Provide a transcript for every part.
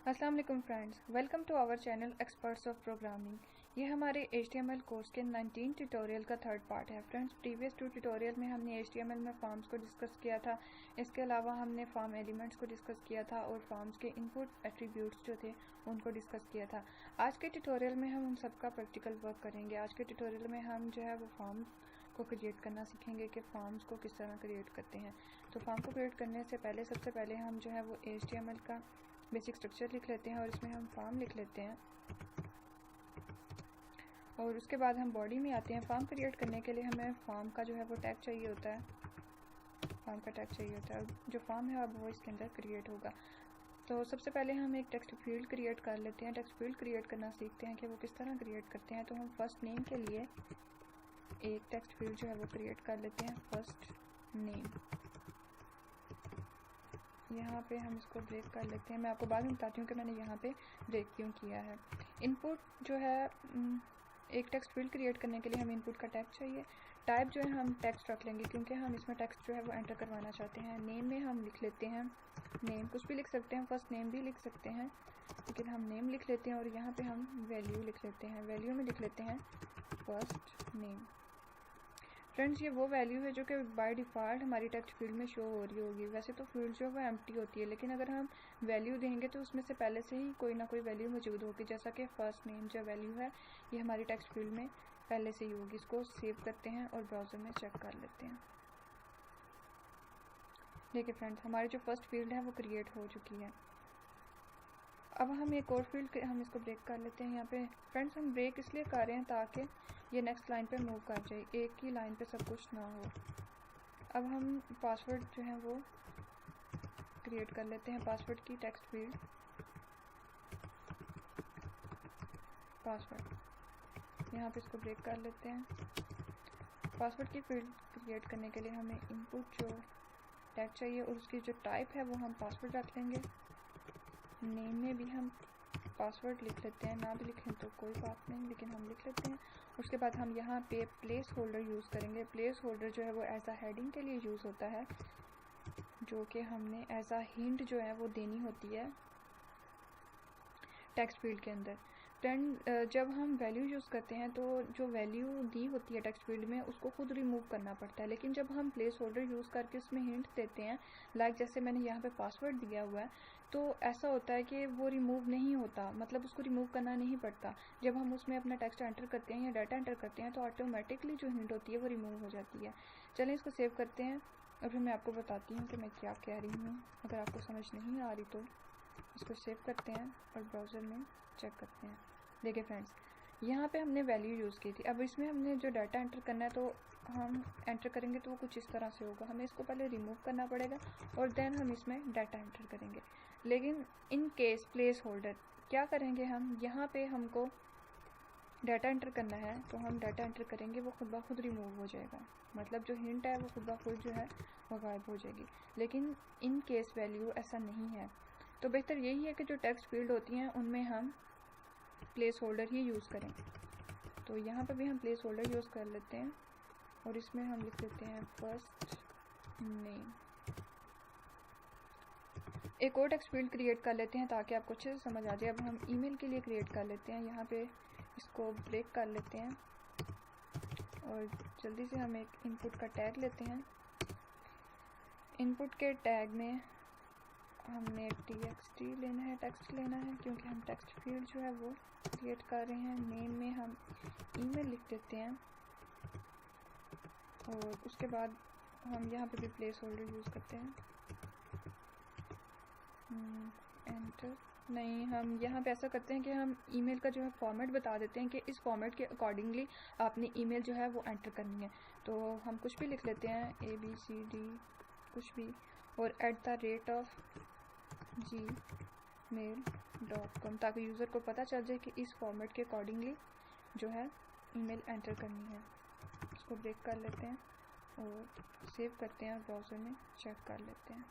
अस्सलाम वालेकुम friends, welcome to our channel experts of programming. ये हमारे HTML कोर्स के 19 ट्यूटोरियल का थर्ड पार्ट है। फ्रेंड्स, प्रीवियस 2 ट्यूटोरियल में हमने HTML में फॉर्म्स को डिस्कस किया था। इसके अलावा हमने फॉर्म एलिमेंट्स को डिस्कस किया था और फॉर्म्स के इनपुट एट्रीब्यूट्स जो थे उनको डिस्कस किया था। आज के ट्यूटोरियल में हम उन सबका प्रैक्टिकल वर्क करेंगे। आज के ट्यूटोरियल में हम जो है वो फॉर्म को क्रिएट करना सीखेंगे कि फॉर्म्स को किस तरह क्रिएट करते हैं। तो फॉर्म को क्रिएट करने से पहले सबसे पहले हम जो है वो HTML का बेसिक स्ट्रक्चर लिख लेते हैं और इसमें हम फॉर्म लिख लेते हैं और उसके बाद हम बॉडी में आते हैं। फॉर्म क्रिएट करने के लिए हमें फॉर्म का जो है वो टैग चाहिए होता है, फॉर्म का टैग चाहिए होता है। जो फॉर्म है अब वो इसके अंदर क्रिएट होगा। तो सबसे पहले हम एक टेक्स्ट फील्ड क्रिएट कर लेते हैं। टेक्स्ट फील्ड क्रिएट करना सीखते हैं कि वो किस तरह क्रिएट करते हैं। तो हम फर्स्ट नेम के लिए एक टेक्स्ट फील्ड जो है वो क्रिएट कर लेते हैं, फर्स्ट नेम। यहाँ पे हम इसको ब्रेक कर लेते हैं। मैं आपको बाद में बताती हूँ कि मैंने यहाँ पे ब्रेक क्यों किया है। इनपुट जो है, एक टेक्स्ट फील्ड क्रिएट करने के लिए हमें इनपुट का टैग चाहिए। टाइप जो है हम टेक्स्ट रख लेंगे क्योंकि हम इसमें टेक्स्ट जो है वो एंटर करवाना चाहते हैं। नेम में हम लिख लेते हैं नेम, कुछ भी लिख सकते हैं, फर्स्ट नेम भी लिख सकते हैं, लेकिन हम नेम लिख लेते हैं और यहाँ पे हम वैल्यू लिख लेते हैं। वैल्यू में लिख लेते हैं फर्स्ट नेम। फ्रेंड्स, ये वो वैल्यू है जो कि बाय डिफ़ॉल्ट हमारी टेक्स्ट फील्ड में शो हो रही होगी। वैसे तो फील्ड जो है वो एम्प्टी होती है, लेकिन अगर हम वैल्यू देंगे तो उसमें से पहले से ही कोई ना कोई वैल्यू मौजूद होगी। जैसा कि फर्स्ट नेम जो वैल्यू है ये हमारी टेक्स्ट फील्ड में पहले से ही होगी। इसको सेव करते हैं और ब्राउज़र में चेक कर लेते हैं। देखिए फ्रेंड्स, हमारी जो फर्स्ट फील्ड है वो क्रिएट हो चुकी है। अब हम एक और फील्ड हम इसको ब्रेक कर लेते हैं। यहाँ पे फ्रेंड्स हम ब्रेक इसलिए कर रहे हैं ताकि ये नेक्स्ट लाइन पे मूव कर जाए, एक ही लाइन पे सब कुछ ना हो। अब हम पासवर्ड जो है वो क्रिएट कर लेते हैं। पासवर्ड की टेक्स्ट फील्ड पासवर्ड, यहाँ पे इसको ब्रेक कर लेते हैं। पासवर्ड की फील्ड क्रिएट करने के लिए हमें इनपुट जो टैग चाहिए और उसकी जो टाइप है वो हम पासवर्ड रख लेंगे। नेम में भी हम पासवर्ड लिख लेते हैं, ना भी लिखें तो कोई बात नहीं, लेकिन हम लिख लेते हैं। उसके बाद हम यहाँ पे प्लेस होल्डर यूज़ करेंगे। प्लेस होल्डर जो है वो एज अ हेडिंग के लिए यूज़ होता है, जो कि हमने एज अ हिंट जो है वो देनी होती है टेक्स्ट फील्ड के अंदर। फ्रेंड, जब हम वैल्यू यूज़ करते हैं तो जो वैल्यू दी होती है टेक्स्ट फील्ड में उसको खुद रिमूव करना पड़ता है, लेकिन जब हम प्लेस होल्डर यूज़ करके उसमें हिंट देते हैं, लाइक जैसे मैंने यहाँ पे पासवर्ड दिया हुआ है, तो ऐसा होता है कि वो रिमूव नहीं होता, मतलब उसको रिमूव करना नहीं पड़ता। जब हम उसमें अपना टेक्स्ट एंटर करते हैं या डाटा एंटर करते हैं तो ऑटोमेटिकली जो हिंट होती है वो रिमूव हो जाती है। चलें इसको सेव करते हैं और फिर मैं आपको बताती हूँ कि मैं क्या कह रही हूँ। अगर आपको समझ नहीं आ रही तो इसको सेव करते हैं और ब्राउज़र में चेक करते हैं। देखिए फ्रेंड्स, यहाँ पे हमने वैल्यू यूज़ की थी। अब इसमें हमने जो डाटा एंटर करना है तो हम एंटर करेंगे तो वो कुछ इस तरह से होगा। हमें इसको पहले रिमूव करना पड़ेगा और देन हम इसमें डाटा एंटर करेंगे। लेकिन इन केस प्लेस होल्डर क्या करेंगे, हम यहाँ पे हमको डाटा एंटर करना है तो हम डाटा एंटर करेंगे, वो खुद ब खुद रिमूव हो जाएगा, मतलब जो हिंट है वो खुद ब खुद जो है वो गायब हो जाएगी। लेकिन इन केस वैल्यू ऐसा नहीं है, तो बेहतर यही है कि जो टेक्स्ट फील्ड होती हैं उनमें हम प्लेस होल्डर ही यूज़ करें। तो यहाँ पे भी हम प्लेस होल्डर यूज़ कर लेते हैं और इसमें हम लिख लेते हैं फर्स्ट नेम। एक और टेक्स्ट फील्ड क्रिएट कर लेते हैं ताकि आपको अच्छे से समझ आ जाए। अब हम ईमेल के लिए क्रिएट कर लेते हैं। यहाँ पे इसको ब्रेक कर लेते हैं और जल्दी से हम एक इनपुट का टैग लेते हैं। इनपुट के टैग में हमने txt लेना है, टेक्स्ट लेना है, क्योंकि हम टेक्स्ट फील्ड जो है वो क्रिएट कर रहे हैं। नेम में हम ईमेल लिख देते हैं और उसके बाद हम यहाँ पे भी प्लेस होल्डर यूज़ करते हैं। एंटर नहीं, हम यहाँ पे ऐसा करते हैं कि हम ईमेल का जो है फॉर्मेट बता देते हैं कि इस फॉर्मेट के अकॉर्डिंगली आपने ईमेल जो है वो एंटर करनी है। तो हम कुछ भी लिख लेते हैं, ABCD कुछ भी, और @gmail.com, ताकि यूज़र को पता चल जाए कि इस फॉर्मेट के अकॉर्डिंगली जो है ईमेल एंटर करनी है। इसको ब्रेक कर लेते हैं और सेव करते हैं और ब्राउज़र में चेक कर लेते हैं।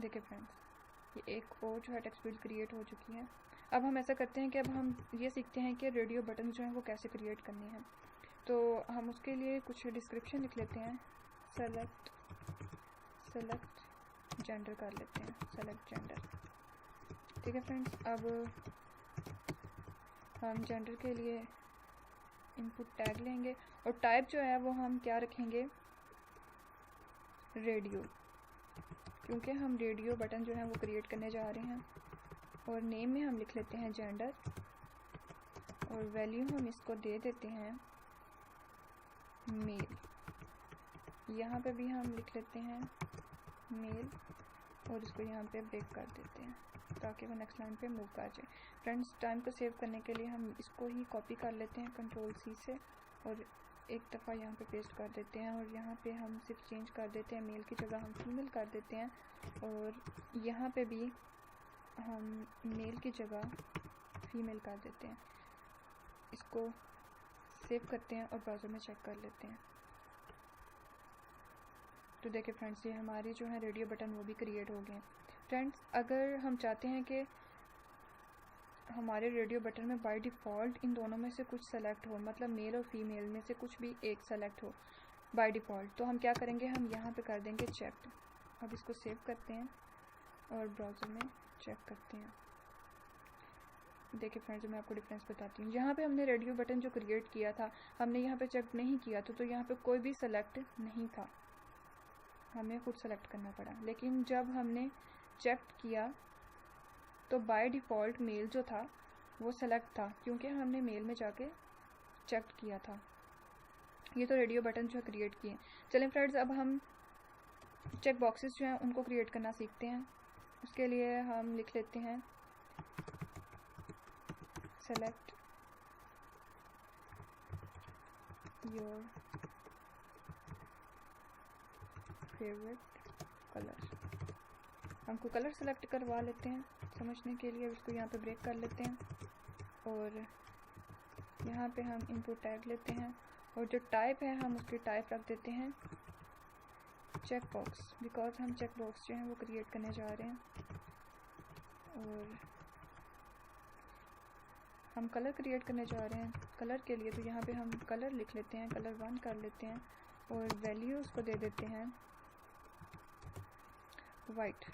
देखिए फ्रेंड्स, ये एक और जो है टेक्स्ट फील्ड क्रिएट हो चुकी है। अब हम ऐसा करते हैं कि अब हम ये सीखते हैं कि रेडियो बटन जो है वो कैसे क्रिएट करने हैं। तो हम उसके लिए कुछ डिस्क्रिप्शन लिख लेते हैं। सेलेक्ट जेंडर कर लेते हैं, सेलेक्ट जेंडर। ठीक है फ्रेंड्स, अब हम जेंडर के लिए इनपुट टैग लेंगे और टाइप जो है वो हम क्या रखेंगे, रेडियो, क्योंकि हम रेडियो बटन जो है वो क्रिएट करने जा रहे हैं। और नेम में हम लिख लेते हैं जेंडर और वैल्यू हम इसको दे देते हैं मेल। यहाँ पे भी हम लिख लेते हैं मेल और इसको यहाँ पे ब्रेक कर देते हैं ताकि वो नेक्स्ट लाइन पे मूव कर जाए। फ्रेंड्स, टाइम को सेव करने के लिए हम इसको ही कॉपी कर लेते हैं Ctrl+C से और एक दफ़ा यहाँ पे पेस्ट कर देते हैं और यहाँ पे हम सिर्फ चेंज कर देते हैं, मेल की जगह हम फीमेल कर देते हैं और यहाँ पे भी हम मेल की जगह फीमेल कर देते हैं। इसको सेव करते हैं और ब्राउज़र में चेक कर लेते हैं। तो देखिए फ्रेंड्स, ये हमारे जो है रेडियो बटन वो भी क्रिएट हो गए हैं। फ्रेंड्स, अगर हम चाहते हैं कि हमारे रेडियो बटन में बाय डिफ़ॉल्ट इन दोनों में से कुछ सेलेक्ट हो, मतलब मेल और फीमेल में से कुछ भी एक सेलेक्ट हो बाय डिफ़ॉल्ट, तो हम क्या करेंगे, हम यहाँ पे कर देंगे चेक। अब इसको सेव करते हैं और ब्राउज़र में चेक करते हैं। देखिए फ्रेंड्स, मैं आपको डिफरेंस बताती हूँ। यहाँ पे हमने रेडियो बटन जो क्रिएट किया था, हमने यहाँ पे चेक नहीं किया तो यहाँ पे कोई भी सेलेक्ट नहीं था, हमें खुद सेलेक्ट करना पड़ा। लेकिन जब हमने चेक किया तो बाय डिफ़ॉल्ट मेल जो था वो सेलेक्ट था, क्योंकि हमने मेल में जाके चेक किया था। ये तो रेडियो बटन जो है क्रिएट किए। चलें फ्रेंड्स, अब हम चेक बॉक्सेस जो हैं उनको क्रिएट करना सीखते हैं। उसके लिए हम लिख लेते हैं सेलेक्ट योर फेवरेट कलर। हमको कलर सेलेक्ट करवा लेते हैं समझने के लिए। इसको यहाँ पे ब्रेक कर लेते हैं और यहाँ पे हम इनपुट टैग लेते हैं और जो टाइप है हम उसकी टाइप रख देते हैं चेक बॉक्स, बिकॉज हम चेक बॉक्स जो है वो क्रिएट करने जा रहे हैं। और हम कलर क्रिएट करने जा रहे हैं कलर के लिए, तो यहाँ पे हम कलर लिख लेते हैं, कलर 1 कर लेते हैं और वैल्यू उसको दे देते हैं वाइट।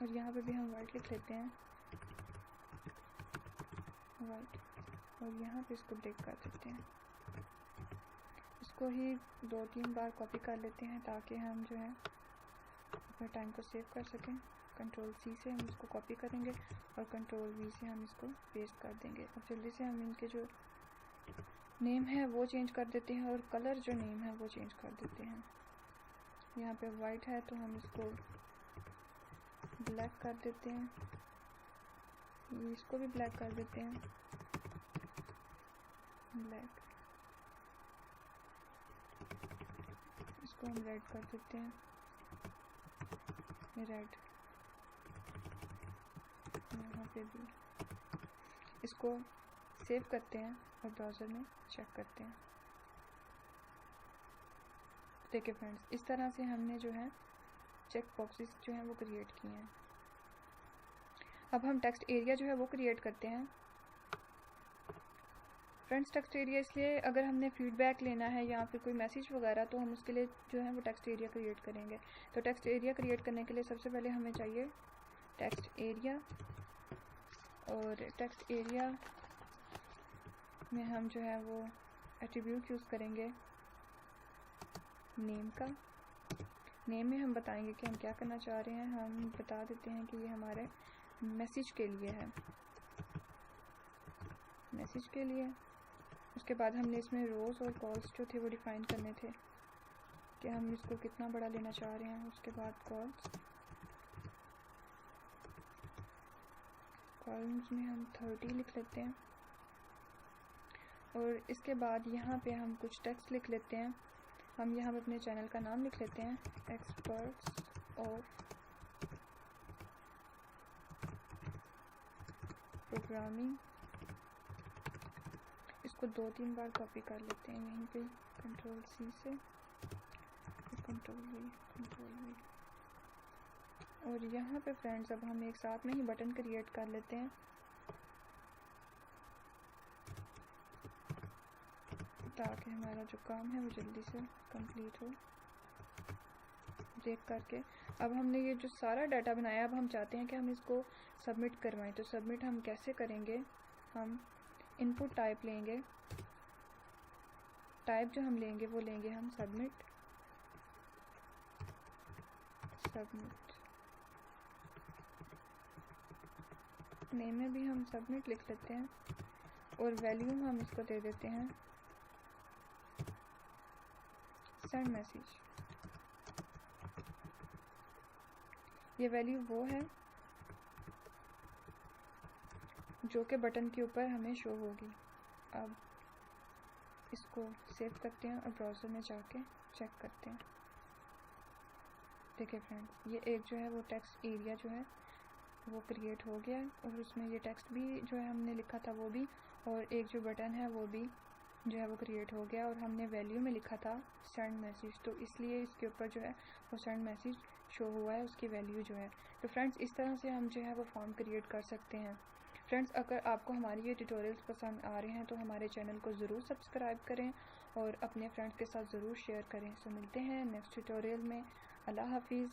और यहाँ पे भी हम वाइट लिख लेते हैं वाइट और यहाँ पे इसको ब्रेक कर देते हैं। इसको ही 2-3 बार कॉपी कर लेते हैं ताकि हम जो है अपने टाइम को सेव कर सकें। Ctrl+C से हम इसको कॉपी करेंगे और Ctrl+V से हम इसको पेस्ट कर देंगे। अब जल्दी से हम इनके जो नेम है वो चेंज कर देते हैं और कलर जो नेम है वो चेंज कर देते हैं। यहाँ पे वाइट है तो हम इसको ब्लैक कर देते हैं, इसको भी ब्लैक कर देते हैं, ब्लैक। इसको हम रेड कर देते हैं, रेड। यहाँ पे भी इसको सेव करते हैं और ब्राउज़र में चेक करते हैं। देखिए फ्रेंड्स, इस तरह से हमने जो है चेक बॉक्सेस जो हैं वो क्रिएट किए हैं। अब हम टेक्स्ट एरिया जो है वो क्रिएट करते हैं। फ्रेंड्स, टेक्स्ट एरिया इसलिए अगर हमने फीडबैक लेना है या फिर कोई मैसेज वगैरह, तो हम उसके लिए जो है वो टेक्स्ट एरिया क्रिएट करेंगे। तो टेक्स्ट एरिया क्रिएट करने के लिए सबसे पहले हमें चाहिए टेक्स्ट एरिया, और टेक्स्ट एरिया में हम जो है वो एट्रीब्यूट यूज़ करेंगे नेम का। नेम में हम बताएंगे कि हम क्या करना चाह रहे हैं। हम बता देते हैं कि ये हमारे मैसेज के लिए है, मैसेज के लिए। उसके बाद हमने इसमें रोज़ और कॉल्स जो थे वो डिफ़ाइन करने थे कि हम इसको कितना बड़ा लेना चाह रहे हैं। उसके बाद कॉलम्स में हम 30 लिख लेते हैं और इसके बाद यहाँ पे हम कुछ टेक्स्ट लिख लेते हैं। हम यहाँ पे अपने चैनल का नाम लिख लेते हैं, एक्सपर्ट्स ऑफ प्रोग्रामिंग। इसको 2-3 बार कॉपी कर लेते हैं यहीं पे Ctrl+C से, Ctrl+V, Ctrl+V। और यहाँ पे फ्रेंड्स अब हम एक साथ में ही बटन क्रिएट कर लेते हैं ताकि हमारा जो काम है वो जल्दी से कंप्लीट हो। ब्रेक करके अब हमने ये जो सारा डाटा बनाया, अब हम चाहते हैं कि हम इसको सबमिट करवाएं। तो सबमिट हम कैसे करेंगे, हम इनपुट टाइप लेंगे, टाइप जो हम लेंगे वो लेंगे हम सबमिट, नेम में भी हम सबमिट लिख लेते हैं और वैल्यू हम इसको दे देते हैं सेंड मैसेज। ये वैल्यू वो है जो कि बटन के ऊपर हमें शो होगी। अब इसको सेव करते हैं और ब्राउज़र में जाके चेक करते हैं। देखिए फ्रेंड्स, ये एक जो है वो टेक्स्ट एरिया जो है वो क्रिएट हो गया है और उसमें ये टेक्स्ट भी जो है हमने लिखा था वो भी, और एक जो बटन है वो भी जो है वो क्रिएट हो गया, और हमने वैल्यू में लिखा था सेंड मैसेज, तो इसलिए इसके ऊपर जो है वो सेंड मैसेज शो हुआ है, उसकी वैल्यू जो है। तो फ्रेंड्स, इस तरह से हम जो है वो फॉर्म क्रिएट कर सकते हैं। फ्रेंड्स, अगर आपको हमारी ये ट्यूटोरियल्स पसंद आ रहे हैं तो हमारे चैनल को ज़रूर सब्सक्राइब करें और अपने फ्रेंड्स के साथ ज़रूर शेयर करें। सो मिलते हैं नेक्स्ट ट्यूटोरियल में। अल्लाह हाफिज़।